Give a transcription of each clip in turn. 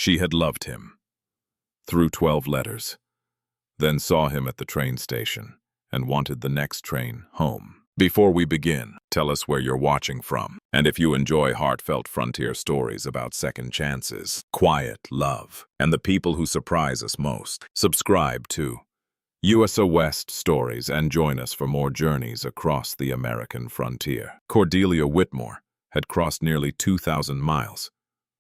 She had loved him through 12 letters, then saw him at the train station and wanted the next train home. Before we begin, tell us where you're watching from, and if you enjoy heartfelt frontier stories about second chances, quiet love, and the people who surprise us most, subscribe to USA West Stories and join us for more journeys across the American frontier. Cordelia Whitmore had crossed nearly 2,000 miles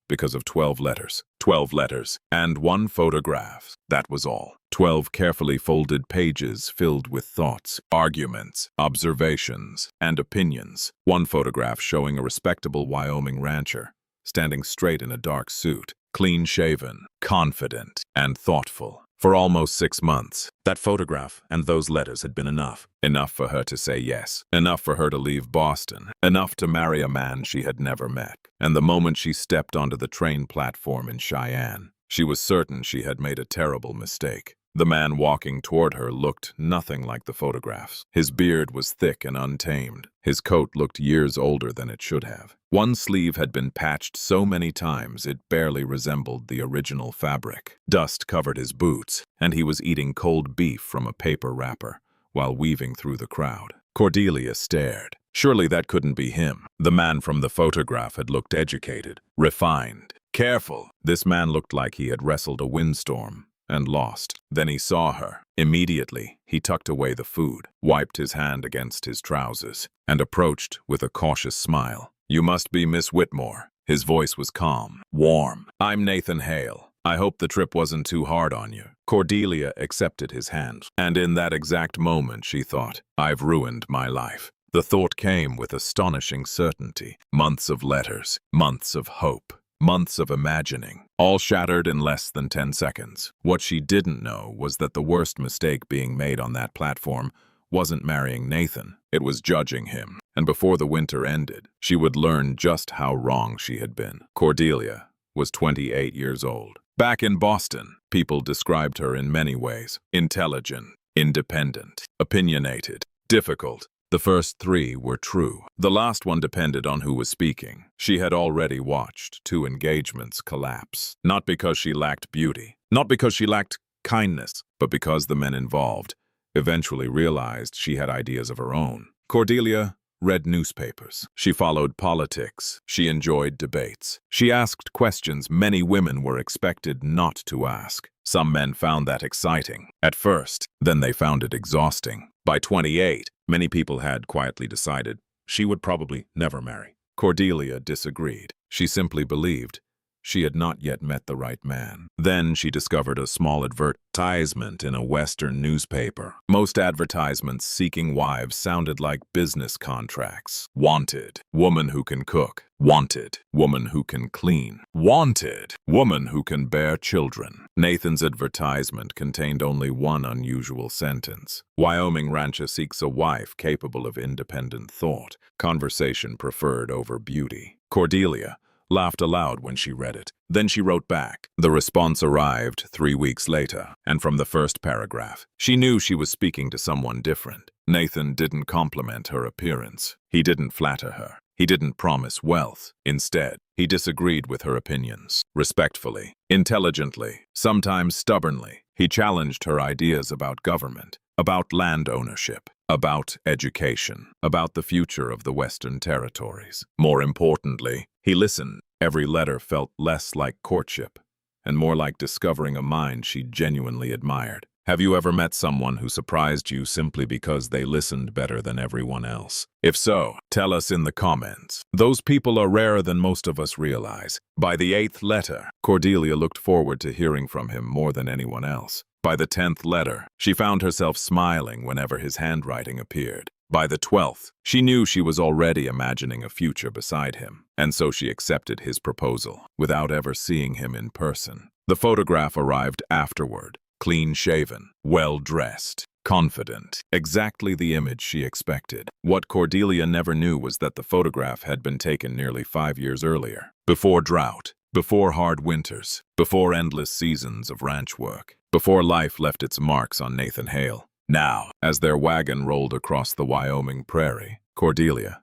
because of 12 letters. 12 letters and one photograph. That was all. 12 carefully folded pages filled with thoughts, arguments, observations, and opinions. One photograph showing a respectable Wyoming rancher, standing straight in a dark suit, clean-shaven, confident, and thoughtful. For almost 6 months, that photograph and those letters had been enough. Enough for her to say yes. Enough for her to leave Boston. Enough to marry a man she had never met. And the moment she stepped onto the train platform in Cheyenne, she was certain she had made a terrible mistake. The man walking toward her looked nothing like the photographs. His beard was thick and untamed. His coat looked years older than it should have. One sleeve had been patched so many times it barely resembled the original fabric. Dust covered his boots, and he was eating cold beef from a paper wrapper while weaving through the crowd. Cordelia stared. Surely that couldn't be him. The man from the photograph had looked educated, refined, careful. This man looked like he had wrestled a windstorm and lost. Then he saw her. Immediately, he tucked away the food, wiped his hand against his trousers, and approached with a cautious smile. "You must be Miss Whitmore." His voice was calm, warm. "I'm Nathan Hale. I hope the trip wasn't too hard on you." Cordelia accepted his hand, and in that exact moment she thought, "I've ruined my life." The thought came with astonishing certainty. Months of letters, months of hope, months of imagining, all shattered in less than 10 seconds. What she didn't know was that the worst mistake being made on that platform wasn't marrying Nathan, it was judging him. And before the winter ended, she would learn just how wrong she had been. Cordelia was 28 years old. Back in Boston, people described her in many ways: intelligent, independent, opinionated, difficult. The first 3 were true. The last one depended on who was speaking. She had already watched 2 engagements collapse. Not because she lacked beauty, not because she lacked kindness, but because the men involved eventually realized she had ideas of her own. Cordelia read newspapers. She followed politics. She enjoyed debates. She asked questions many women were expected not to ask. Some men found that exciting at first, then they found it exhausting. By 28, many people had quietly decided she would probably never marry. Cordelia disagreed. She simply believed she had not yet met the right man. Then she discovered a small advertisement in a Western newspaper. Most advertisements seeking wives sounded like business contracts. Wanted, woman who can cook. Wanted, woman who can clean. Wanted, woman who can bear children. Nathan's advertisement contained only one unusual sentence: Wyoming rancher seeks a wife capable of independent thought. Conversation preferred over beauty. Cordelia laughed aloud when she read it. Then she wrote back. The response arrived 3 weeks later, and from the first paragraph, she knew she was speaking to someone different. Nathan didn't compliment her appearance. He didn't flatter her. He didn't promise wealth. Instead, he disagreed with her opinions. Respectfully, intelligently, sometimes stubbornly, he challenged her ideas about government, about land ownership, about education, about the future of the Western Territories. More importantly, he listened. Every letter felt less like courtship and more like discovering a mind she genuinely admired. Have you ever met someone who surprised you simply because they listened better than everyone else? If so, tell us in the comments. Those people are rarer than most of us realize. By the 8th letter, Cordelia looked forward to hearing from him more than anyone else. By the 10th letter, she found herself smiling whenever his handwriting appeared. By the 12th, she knew she was already imagining a future beside him, and so she accepted his proposal without ever seeing him in person. The photograph arrived afterward, clean-shaven, well-dressed, confident, exactly the image she expected. What Cordelia never knew was that the photograph had been taken nearly 5 years earlier, before drought, before hard winters, before endless seasons of ranch work, before life left its marks on Nathan Hale. Now, as their wagon rolled across the Wyoming prairie, Cordelia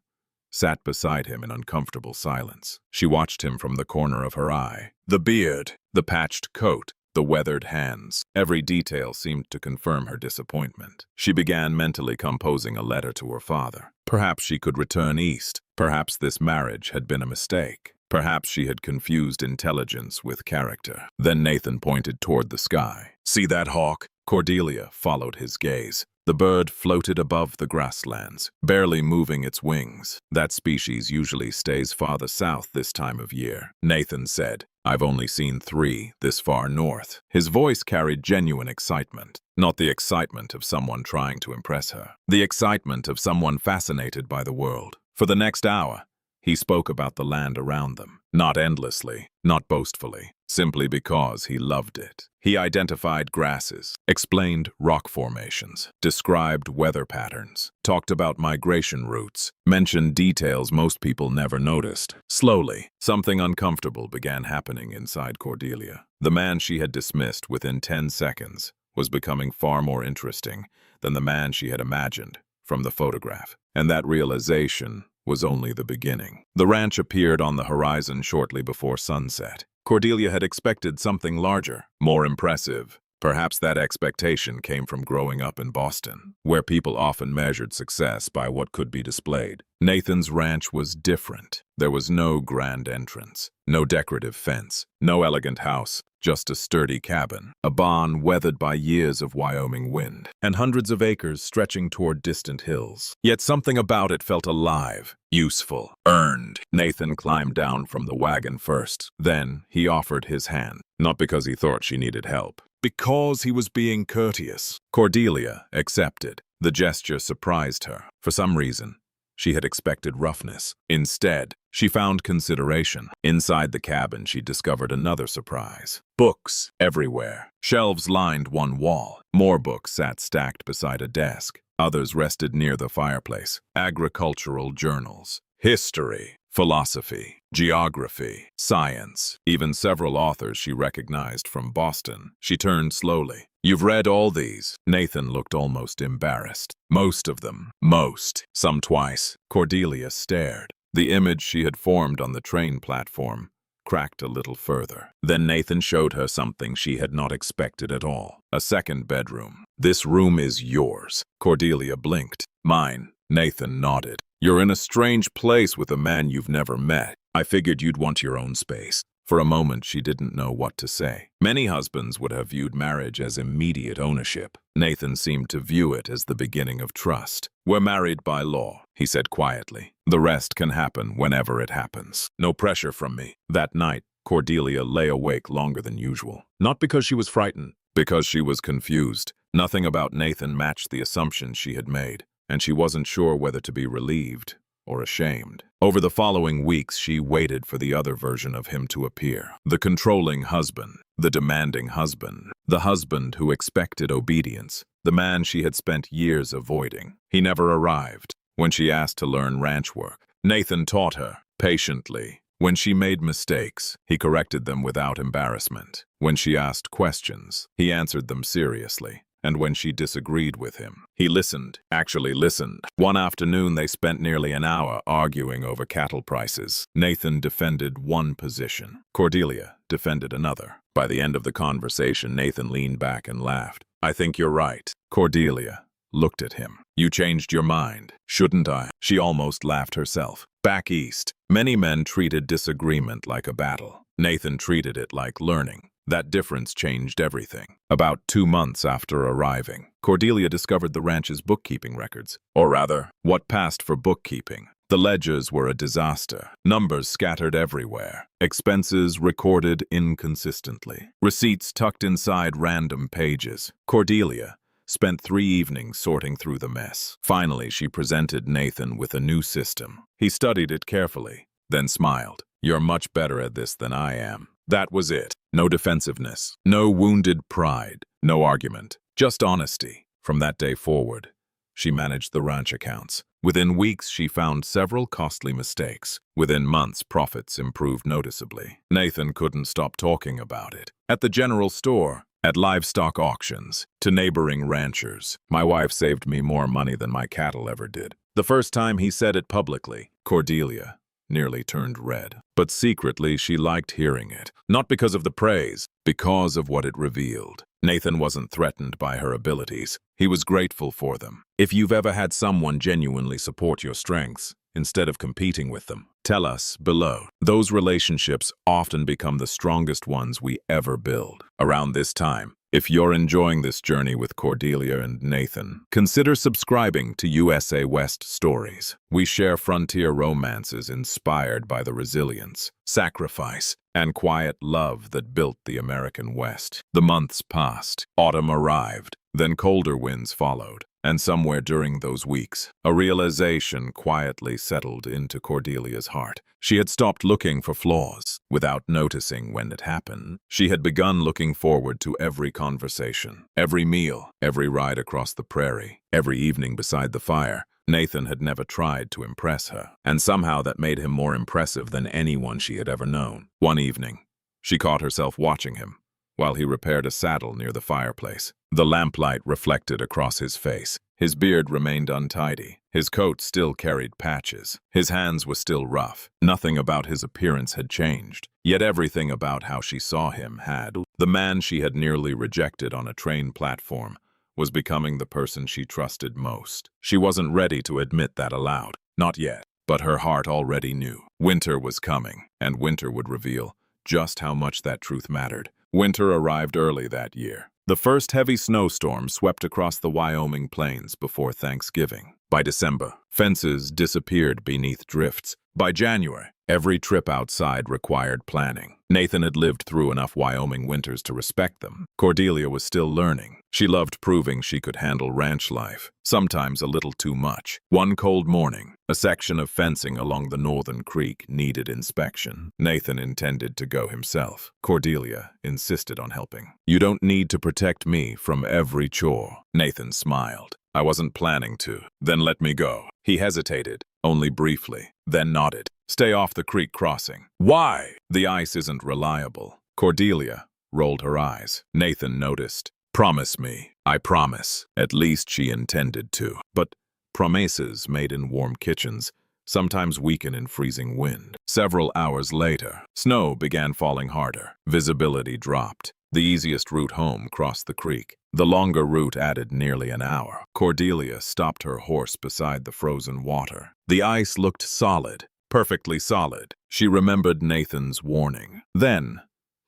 sat beside him in uncomfortable silence. She watched him from the corner of her eye. The beard, The patched coat, the weathered hands. Every detail seemed to confirm her disappointment. She began mentally composing a letter to her father. Perhaps she could return east. Perhaps this marriage had been a mistake. Perhaps she had confused intelligence with character. Then Nathan pointed toward the sky. "See that hawk?" Cordelia followed his gaze. The bird floated above the grasslands, barely moving its wings. That species usually stays farther south this time of year. Nathan said, "I've only seen 3 this far north." His voice carried genuine excitement, not the excitement of someone trying to impress her, the excitement of someone fascinated by the world. For the next hour, he spoke about the land around them, not endlessly, not boastfully, simply because he loved it. He identified grasses, explained rock formations, described weather patterns, talked about migration routes, mentioned details most people never noticed. Slowly, something uncomfortable began happening inside Cordelia. The man she had dismissed within 10 seconds was becoming far more interesting than the man she had imagined from the photograph. And that realization was only the beginning. The ranch appeared on the horizon shortly before sunset. Cordelia had expected something larger, more impressive. Perhaps that expectation came from growing up in Boston, where people often measured success by what could be displayed. Nathan's ranch was different. There was no grand entrance, no decorative fence, no elegant house, just a sturdy cabin, a barn weathered by years of Wyoming wind, and hundreds of acres stretching toward distant hills. Yet something about it felt alive, useful, earned. Nathan climbed down from the wagon first. Then he offered his hand, not because he thought she needed help, because he was being courteous. Cordelia accepted. The gesture surprised her. For some reason, she had expected roughness. Instead, she found consideration. Inside the cabin, she discovered another surprise. Books everywhere. Shelves lined one wall. More books sat stacked beside a desk. Others rested near the fireplace. Agricultural journals, history, philosophy, geography, science, even several authors she recognized from Boston. She turned slowly. "You've read all these?" Nathan looked almost embarrassed. "Most of them. Most. Some twice." Cordelia stared. The image she had formed on the train platform cracked a little further. Then Nathan showed her something she had not expected at all. A second bedroom. "This room is yours." Cordelia blinked. "Mine." Nathan nodded. "You're in a strange place with a man you've never met. I figured you'd want your own space." For a moment, she didn't know what to say. Many husbands would have viewed marriage as immediate ownership. Nathan seemed to view it as the beginning of trust. "We're married by law," he said quietly. "The rest can happen whenever it happens. No pressure from me." That night, Cordelia lay awake longer than usual. Not because she was frightened, because she was confused. Nothing about Nathan matched the assumptions she had made, and she wasn't sure whether to be relieved or ashamed. Over the following weeks, she waited for the other version of him to appear. The controlling husband, the demanding husband, the husband who expected obedience, the man she had spent years avoiding. He never arrived. When she asked to learn ranch work, Nathan taught her, patiently. When she made mistakes, he corrected them without embarrassment. When she asked questions, he answered them seriously. And when she disagreed with him, he listened, actually listened. One afternoon, they spent nearly an hour arguing over cattle prices. Nathan defended one position. Cordelia defended another. By the end of the conversation, Nathan leaned back and laughed. "I think you're right." Cordelia looked at him. "You changed your mind. Shouldn't I?" She almost laughed herself. Back east, many men treated disagreement like a battle. Nathan treated it like learning. That difference changed everything. About 2 months after arriving, Cordelia discovered the ranch's bookkeeping records. Or rather, what passed for bookkeeping. The ledgers were a disaster. Numbers scattered everywhere. Expenses recorded inconsistently. Receipts tucked inside random pages. Cordelia spent 3 evenings sorting through the mess. Finally, she presented Nathan with a new system. He studied it carefully, then smiled. "You're much better at this than I am." That was it. No defensiveness, no wounded pride, no argument, just honesty. From that day forward, she managed the ranch accounts. Within weeks, she found several costly mistakes. Within months, profits improved noticeably. Nathan couldn't stop talking about it. At the general store, at livestock auctions, to neighboring ranchers. "My wife saved me more money than my cattle ever did." The first time he said it publicly, Cordelia nearly turned red. But secretly, she liked hearing it. Not because of the praise, because of what it revealed. Nathan wasn't threatened by her abilities. He was grateful for them. If you've ever had someone genuinely support your strengths, instead of competing with them, tell us below. Those relationships often become the strongest ones we ever build. Around this time, if you're enjoying this journey with Cordelia and Nathan, consider subscribing to USA West Stories. We share frontier romances inspired by the resilience, sacrifice, and quiet love that built the American West. The months passed, autumn arrived, then colder winds followed. And somewhere during those weeks, a realization quietly settled into Cordelia's heart. She had stopped looking for flaws without noticing when it happened. She had begun looking forward to every conversation, every meal, every ride across the prairie, every evening beside the fire. Nathan had never tried to impress her, and somehow that made him more impressive than anyone she had ever known. One evening, she caught herself watching him while he repaired a saddle near the fireplace. The lamplight reflected across his face. His beard remained untidy. His coat still carried patches. His hands were still rough. Nothing about his appearance had changed. Yet everything about how she saw him had. The man she had nearly rejected on a train platform was becoming the person she trusted most. She wasn't ready to admit that aloud. Not yet. But her heart already knew. Winter was coming, and winter would reveal just how much that truth mattered. Winter arrived early that year. The first heavy snowstorm swept across the Wyoming plains before Thanksgiving. By December, fences disappeared beneath drifts. By January, every trip outside required planning. Nathan had lived through enough Wyoming winters to respect them. Cordelia was still learning. She loved proving she could handle ranch life, sometimes a little too much. One cold morning, a section of fencing along the northern creek needed inspection. Nathan intended to go himself. Cordelia insisted on helping. "You don't need to protect me from every chore." Nathan smiled. "I wasn't planning to." "Then let me go." He hesitated, only briefly, then nodded. "Stay off the creek crossing." "Why?" "The ice isn't reliable." Cordelia rolled her eyes. Nathan noticed. "Promise me." "I promise." At least she intended to. But promises made in warm kitchens sometimes weaken in freezing wind. Several hours later, snow began falling harder. Visibility dropped. The easiest route home crossed the creek. The longer route added nearly an hour. Cordelia stopped her horse beside the frozen water. The ice looked solid, perfectly solid. She remembered Nathan's warning. Then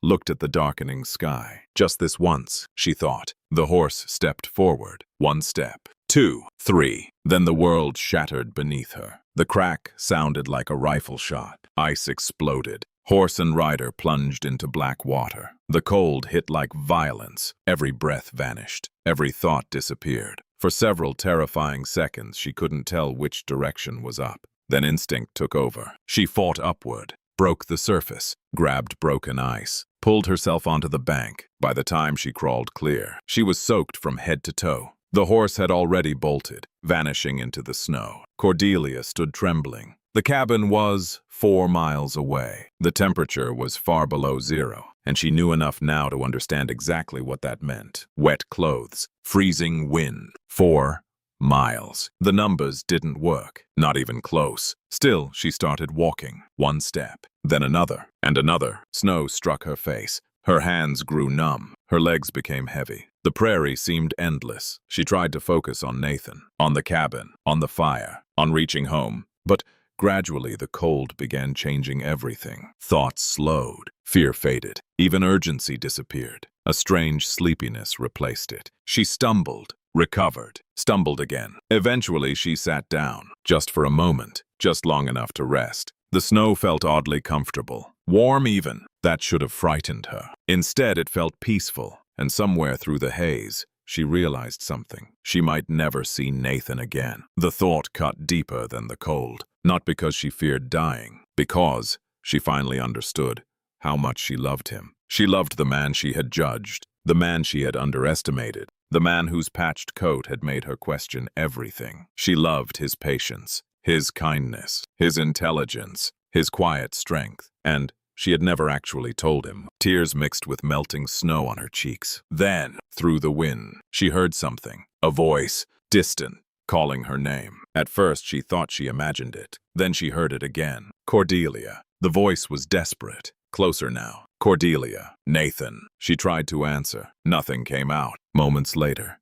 looked at the darkening sky. Just this once, she thought. The horse stepped forward. One step. 2, 3. Then the world shattered beneath her. The crack sounded like a rifle shot. Ice exploded. Horse and rider plunged into black water. The cold hit like violence. Every breath vanished. Every thought disappeared. For several terrifying seconds, she couldn't tell which direction was up. Then instinct took over. She fought upward, broke the surface, grabbed broken ice, pulled herself onto the bank. By the time she crawled clear, she was soaked from head to toe. The horse had already bolted, vanishing into the snow. Cordelia stood trembling. The cabin was 4 miles away. The temperature was far below zero, and she knew enough now to understand exactly what that meant. Wet clothes, freezing wind. 4 miles. The numbers didn't work, not even close. Still, she started walking. One step, then another, and another. Snow struck her face. Her hands grew numb. Her legs became heavy. The prairie seemed endless. She tried to focus on Nathan, on the cabin, on the fire, on reaching home. But gradually, the cold began changing everything. Thoughts slowed. Fear faded. Even urgency disappeared. A strange sleepiness replaced it. She stumbled, recovered, stumbled again. Eventually, she sat down, just for a moment, just long enough to rest. The snow felt oddly comfortable, warm even. That should have frightened her. Instead, it felt peaceful, and somewhere through the haze, she realized something. She might never see Nathan again. The thought cut deeper than the cold, not because she feared dying, because she finally understood how much she loved him. She loved the man she had judged, the man she had underestimated, the man whose patched coat had made her question everything. She loved his patience, his kindness, his intelligence, his quiet strength, and she had never actually told him. Tears mixed with melting snow on her cheeks. Then, through the wind, she heard something, a voice, distant, calling her name. At first, she thought she imagined it. Then she heard it again. Cordelia. The voice was desperate. Closer now. Cordelia. Nathan. She tried to answer. Nothing came out. Moments later,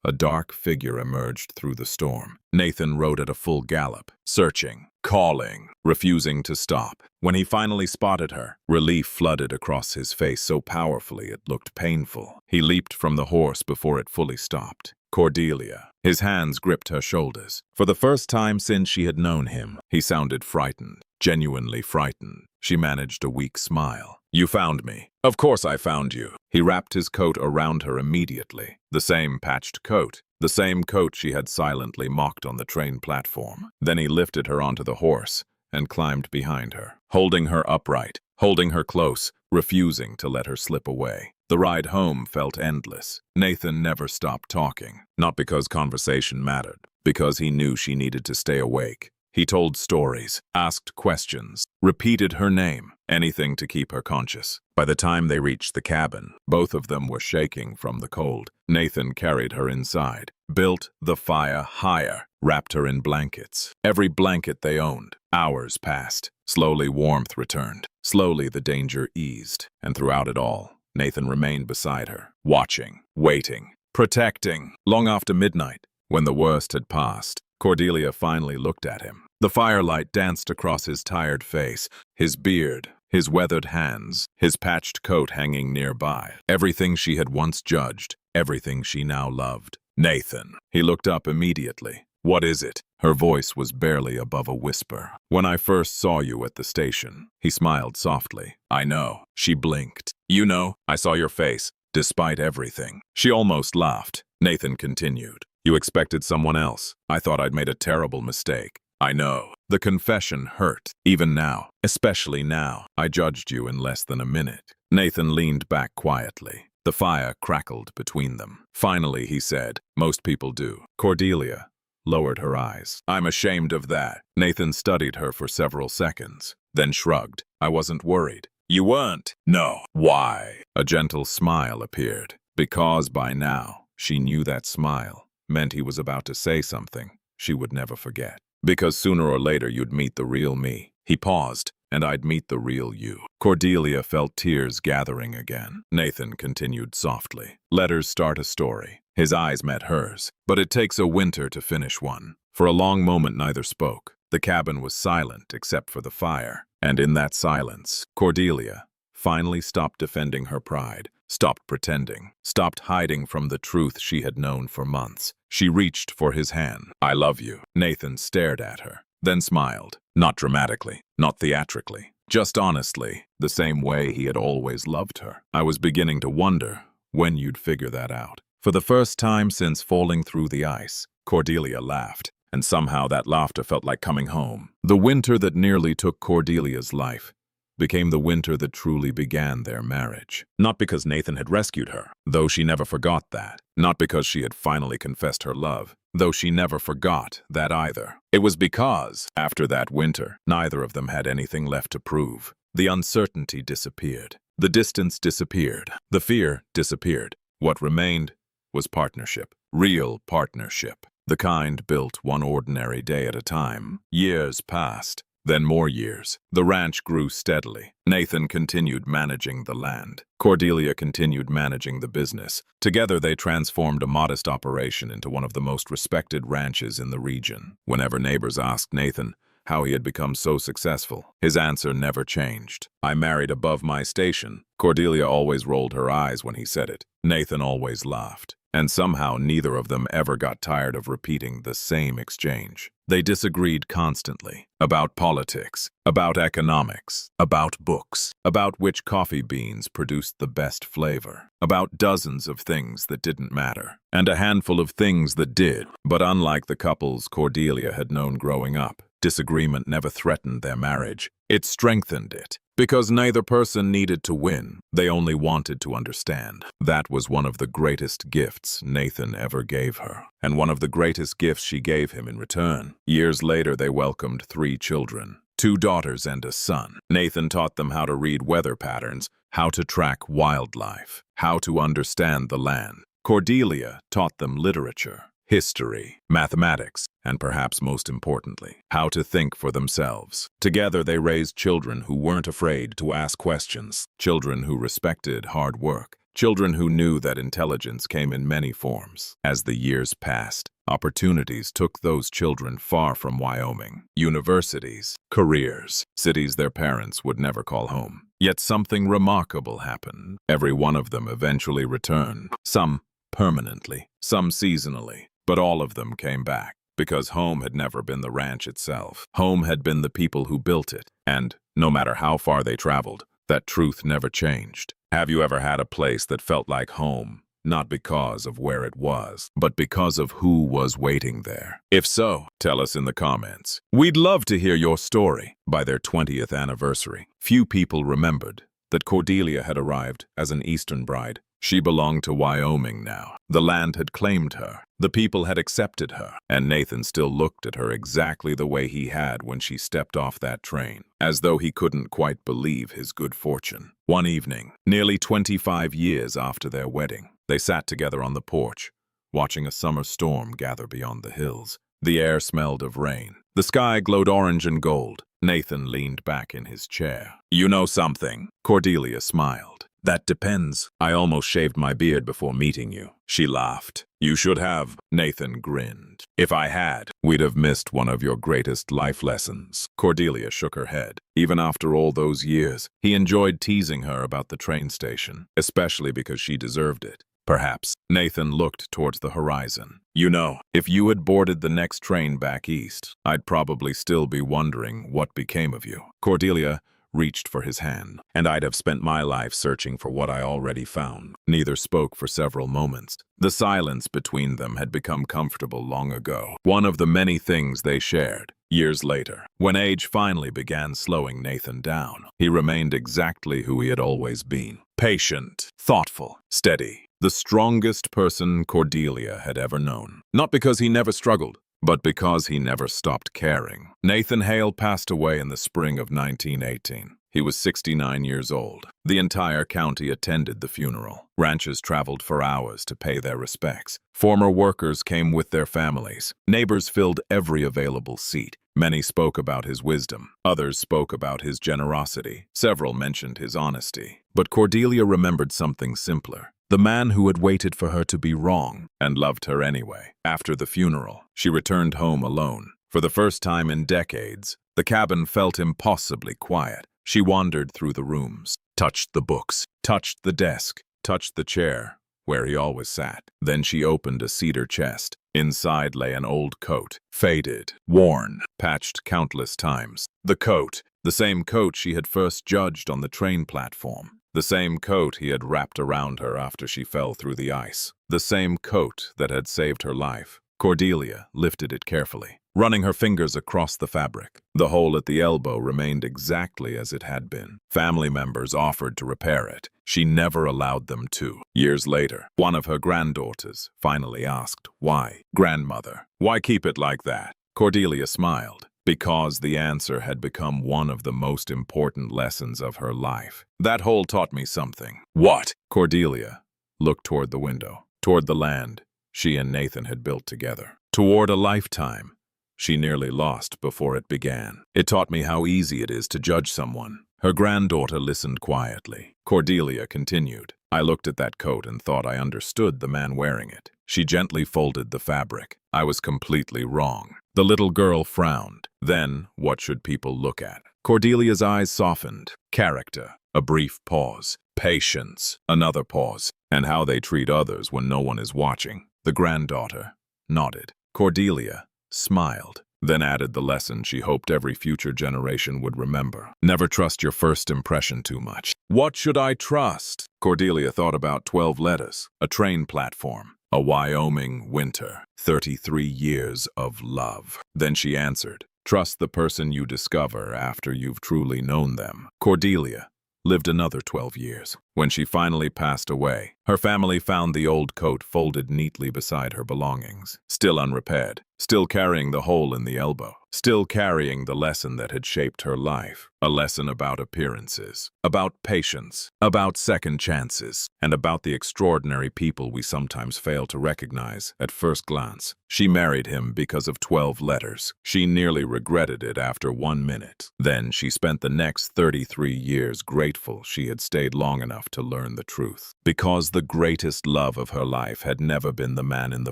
a dark figure emerged through the storm. Nathan rode at a full gallop, searching, calling, refusing to stop. When he finally spotted her, relief flooded across his face so powerfully it looked painful. He leaped from the horse before it fully stopped. Cordelia. His hands gripped her shoulders. For the first time since she had known him, he sounded frightened, genuinely frightened. She managed a weak smile. You found me. Of course I found you. He wrapped his coat around her immediately. The same patched coat. The same coat she had silently mocked on the train platform. Then he lifted her onto the horse and climbed behind her, holding her upright, holding her close, refusing to let her slip away. The ride home felt endless. Nathan never stopped talking, not because conversation mattered, because he knew she needed to stay awake. He told stories, asked questions, repeated her name, anything to keep her conscious. By the time they reached the cabin, both of them were shaking from the cold. Nathan carried her inside, built the fire higher, wrapped her in blankets. Every blanket they owned. Hours passed. Slowly warmth returned. Slowly the danger eased. And throughout it all, Nathan remained beside her, watching, waiting, protecting. Long after midnight, when the worst had passed, Cordelia finally looked at him. The firelight danced across his tired face, his beard, his weathered hands, his patched coat hanging nearby. Everything she had once judged, everything she now loved. Nathan. He looked up immediately. What is it? Her voice was barely above a whisper. When I first saw you at the station. He smiled softly. I know. She blinked. You know, I saw your face, despite everything. She almost laughed. Nathan continued. You expected someone else. I thought I'd made a terrible mistake. I know. The confession hurt, even now, especially now. I judged you in less than a minute. Nathan leaned back quietly. The fire crackled between them. Finally, he said, most people do. Cordelia lowered her eyes. I'm ashamed of that. Nathan studied her for several seconds, then shrugged. I wasn't worried. You weren't? No. Why? A gentle smile appeared. Because by now, she knew that smile meant he was about to say something she would never forget. Because sooner or later you'd meet the real me. He paused, and I'd meet the real you. Cordelia felt tears gathering again. Nathan continued softly. Letters start a story. His eyes met hers. But it takes a winter to finish one. For a long moment neither spoke. The cabin was silent except for the fire. And in that silence, Cordelia finally stopped defending her pride, stopped pretending, stopped hiding from the truth she had known for months. She reached for his hand. I love you. Nathan stared at her, then smiled. Not dramatically, not theatrically, just honestly, the same way he had always loved her. I was beginning to wonder when you'd figure that out. For the first time since falling through the ice, Cordelia laughed, and somehow that laughter felt like coming home. The winter that nearly took Cordelia's life became the winter that truly began their marriage. Not because Nathan had rescued her, though she never forgot that. Not because she had finally confessed her love, though she never forgot that either. It was because, after that winter, neither of them had anything left to prove. The uncertainty disappeared. The distance disappeared. The fear disappeared. What remained was partnership. Real partnership. The kind built one ordinary day at a time. Years passed. Then more years. The ranch grew steadily. Nathan continued managing the land. Cordelia continued managing the business. Together they transformed a modest operation into one of the most respected ranches in the region. Whenever neighbors asked Nathan how he had become so successful, his answer never changed. I married above my station. Cordelia always rolled her eyes when he said it. Nathan always laughed. And somehow neither of them ever got tired of repeating the same exchange. They disagreed constantly about politics, about economics, about books, about which coffee beans produced the best flavor, about dozens of things that didn't matter, and a handful of things that did. But unlike the couples Cordelia had known growing up, disagreement never threatened their marriage. It strengthened it. Because neither person needed to win, they only wanted to understand. That was one of the greatest gifts Nathan ever gave her, and one of the greatest gifts she gave him in return. Years later, they welcomed 3 children, 2 daughters and a son. Nathan taught them how to read weather patterns, how to track wildlife, how to understand the land. Cordelia taught them literature, history, mathematics, and perhaps most importantly, how to think for themselves. Together they raised children who weren't afraid to ask questions, children who respected hard work, children who knew that intelligence came in many forms. As the years passed, opportunities took those children far from Wyoming. Universities, careers, cities their parents would never call home. Yet something remarkable happened. Every one of them eventually returned, some permanently, some seasonally, but all of them came back. Because home had never been the ranch itself. Home had been the people who built it. And, no matter how far they traveled, that truth never changed. Have you ever had a place that felt like home? Not because of where it was, but because of who was waiting there. If so, tell us in the comments. We'd love to hear your story. By their 20th anniversary, few people remembered that Cordelia had arrived as an Eastern bride. She belonged to Wyoming now. The land had claimed her. The people had accepted her. And Nathan still looked at her exactly the way he had when she stepped off that train, as though he couldn't quite believe his good fortune. One evening, nearly 25 years after their wedding, they sat together on the porch, watching a summer storm gather beyond the hills. The air smelled of rain. The sky glowed orange and gold. Nathan leaned back in his chair. "You know something?" Cordelia smiled. "That depends. I almost shaved my beard before meeting you." She laughed. "You should have." Nathan grinned. "If I had, we'd have missed one of your greatest life lessons." Cordelia shook her head. Even after all those years, he enjoyed teasing her about the train station, especially because she deserved it. Perhaps. Nathan looked towards the horizon. "You know, if you had boarded the next train back east, I'd probably still be wondering what became of you." Cordelia reached for his hand. "And I'd have spent my life searching for what I already found." Neither spoke for several moments. The silence between them had become comfortable long ago. One of the many things they shared. Years later, when age finally began slowing Nathan down, he remained exactly who he had always been. Patient, thoughtful, steady. The strongest person Cordelia had ever known. Not because he never struggled, but because he never stopped caring. Nathan Hale passed away in the spring of 1918. He was 69 years old. The entire county attended the funeral. Ranchers traveled for hours to pay their respects. Former workers came with their families. Neighbors filled every available seat. Many spoke about his wisdom. Others spoke about his generosity. Several mentioned his honesty. But Cordelia remembered something simpler. The man who had waited for her to be wrong and loved her anyway. After the funeral, she returned home alone. For the first time in decades, the cabin felt impossibly quiet. She wandered through the rooms, touched the books, touched the desk, touched the chair where he always sat. Then she opened a cedar chest. Inside lay an old coat, faded, worn, patched countless times. The coat, the same coat she had first judged on the train platform. The same coat he had wrapped around her after she fell through the ice. The same coat that had saved her life. Cordelia lifted it carefully, running her fingers across the fabric. The hole at the elbow remained exactly as it had been. Family members offered to repair it. She never allowed them to. Years later, one of her granddaughters finally asked, "Why, grandmother? Why keep it like that?" Cordelia smiled. Because the answer had become one of the most important lessons of her life. "That hole taught me something." "What?" Cordelia looked toward the window, toward the land she and Nathan had built together, toward a lifetime she nearly lost before it began. "It taught me how easy it is to judge someone." Her granddaughter listened quietly. Cordelia continued, "I looked at that coat and thought I understood the man wearing it." She gently folded the fabric. "I was completely wrong." The little girl frowned. Then, what should people look at? Cordelia's eyes softened. Character. A brief pause. Patience. Another pause. And how they treat others when no one is watching. The granddaughter nodded. Cordelia smiled, then added the lesson she hoped every future generation would remember. Never trust your first impression too much. What should I trust? Cordelia thought about 12 letters. A train platform. A Wyoming winter. 33 years of love. Then she answered, trust the person you discover after you've truly known them. Cordelia lived another 12 years. When she finally passed away, her family found the old coat folded neatly beside her belongings, still unrepaired. still carrying the hole in the elbow, still carrying the lesson that had shaped her life. A lesson about appearances, about patience, about second chances, and about the extraordinary people we sometimes fail to recognize at first glance. She married him because of 12 letters. She nearly regretted it after 1 minute. Then she spent the next 33 years grateful she had stayed long enough to learn the truth. Because the greatest love of her life had never been the man in the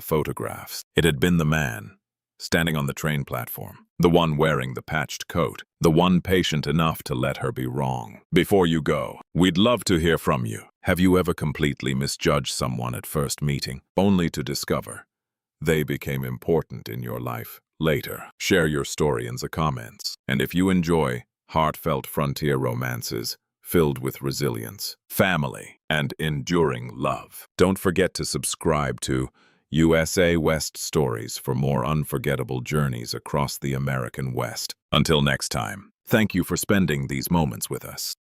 photographs. It had been the man standing on the train platform, the one wearing the patched coat, the one patient enough to let her be wrong. Before you go, we'd love to hear from you. Have you ever completely misjudged someone at first meeting, only to discover they became important in your life later? Share your story in the comments. And if you enjoy heartfelt frontier romances filled with resilience, family, and enduring love, don't forget to subscribe to USA West Stories for more unforgettable journeys across the American West. Until next time, thank you for spending these moments with us.